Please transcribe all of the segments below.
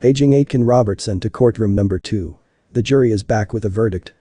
Paging Aitken Robertson to courtroom number 2. The jury is back with a verdict.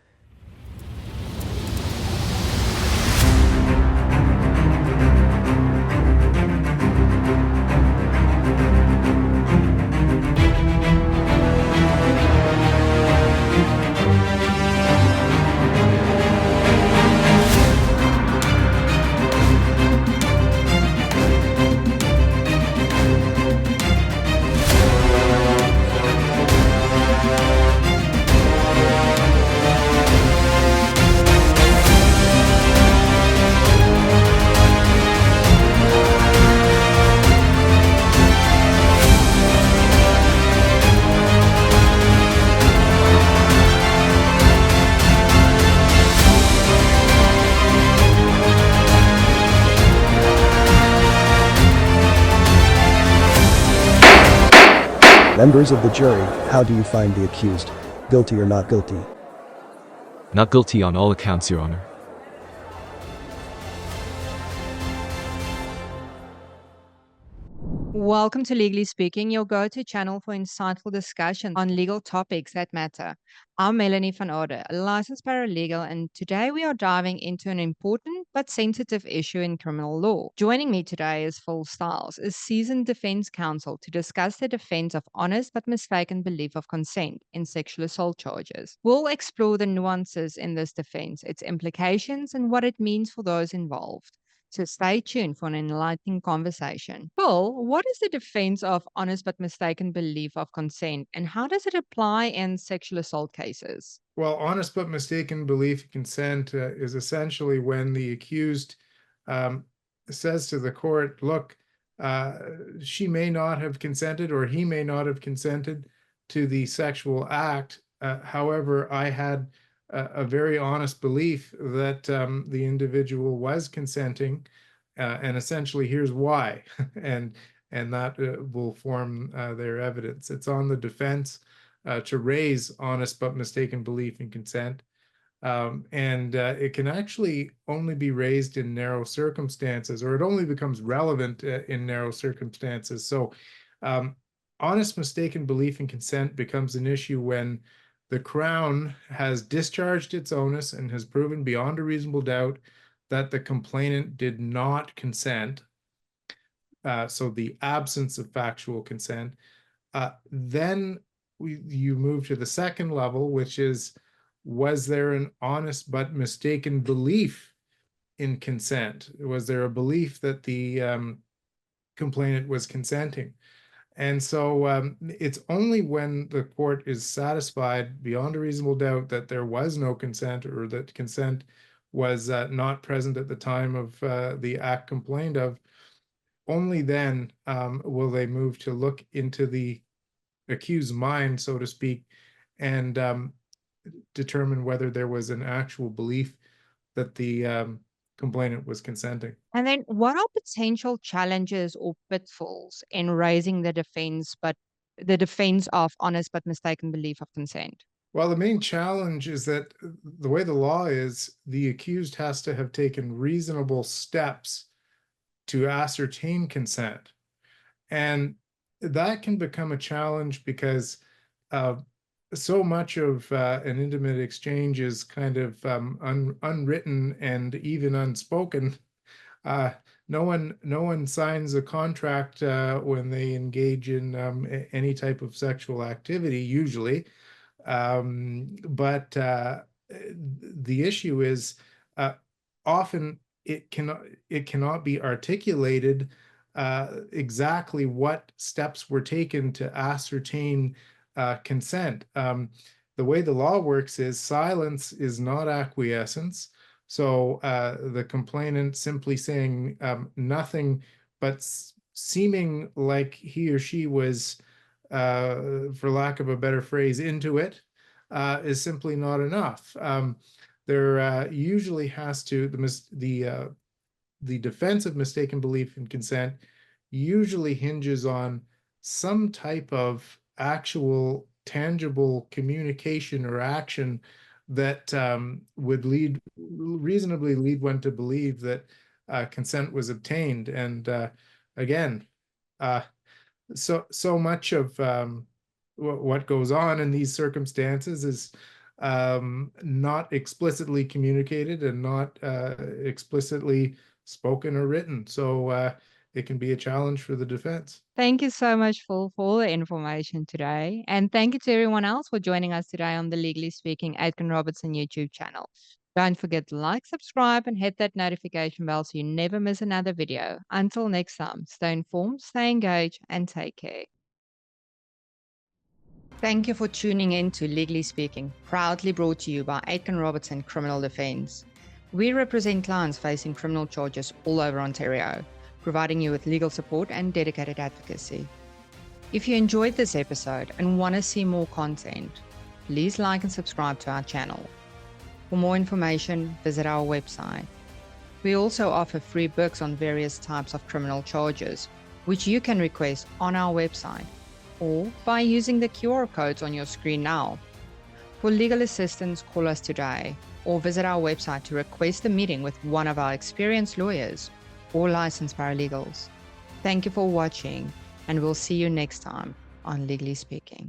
Members of the jury, how do you find the accused? Guilty or not guilty? Not guilty on all accounts, Your Honor. Welcome to Legally Speaking, your go-to channel for insightful discussion on legal topics that matter. I'm Melanie van Orde, a licensed paralegal, and today we are diving into an important but sensitive issue in criminal law. Joining me today is Phil Stiles, a seasoned defense counsel, to discuss the defense of honest but mistaken belief of consent in sexual assault charges. We'll explore the nuances in this defense, its implications, and what it means for those involved. So stay tuned for an enlightening conversation. Paul, what is the defense of honest but mistaken belief of consent, and how does it apply in sexual assault cases? Well, honest but mistaken belief consent is essentially when the accused says to the court, look, she may not have consented or he may not have consented to the sexual act. However, I had a very honest belief that the individual was consenting, and essentially here's why, and that will form their evidence. It's on the defense to raise honest but mistaken belief in consent, and it can actually only be raised in narrow circumstances, or it only becomes relevant in narrow circumstances. So honest mistaken belief in consent becomes an issue when the Crown has discharged its onus and has proven beyond a reasonable doubt that the complainant did not consent. So the absence of factual consent. Then you move to the second level, which is, was there an honest but mistaken belief in consent? Was there a belief that the complainant was consenting? And so it's only when the court is satisfied beyond a reasonable doubt that there was no consent, or that consent was not present at the time of the act complained of, only then will they move to look into the accused's mind, so to speak, and determine whether there was an actual belief that the complainant was consenting. And then what are potential challenges or pitfalls in raising the defense of honest but mistaken belief of consent? Well, the main challenge is that the way the law is, the accused has to have taken reasonable steps to ascertain consent. And that can become a challenge because so much of an intimate exchange is kind of unwritten and even unspoken. No one signs a contract when they engage in any type of sexual activity, usually. But the issue is often it cannot be articulated exactly what steps were taken to ascertain consent. The way the law works is silence is not acquiescence. So the complainant simply saying nothing, but seeming like he or she was, for lack of a better phrase, into it, is simply not enough. There usually has to, the defense of mistaken belief in consent usually hinges on some type of actual tangible communication or action that would reasonably lead one to believe that consent was obtained. And again, so much of what goes on in these circumstances is not explicitly communicated and not explicitly spoken or written. So it can be a challenge for the defense. Thank you so much, Phil, for all the information today. And thank you to everyone else for joining us today on the Legally Speaking Aitken Robertson YouTube channel. Don't forget to like, subscribe, and hit that notification bell so you never miss another video. Until next time, stay informed, stay engaged, and take care. Thank you for tuning in to Legally Speaking, proudly brought to you by Aitken Robertson Criminal Defence. We represent clients facing criminal charges all over Ontario, providing you with legal support and dedicated advocacy. If you enjoyed this episode and want to see more content, please like and subscribe to our channel. For more information, visit our website. We also offer free books on various types of criminal charges, which you can request on our website or by using the QR codes on your screen now. For legal assistance, call us today or visit our website to request a meeting with one of our experienced lawyers or licensed paralegals. Thank you for watching, and we'll see you next time on Legally Speaking.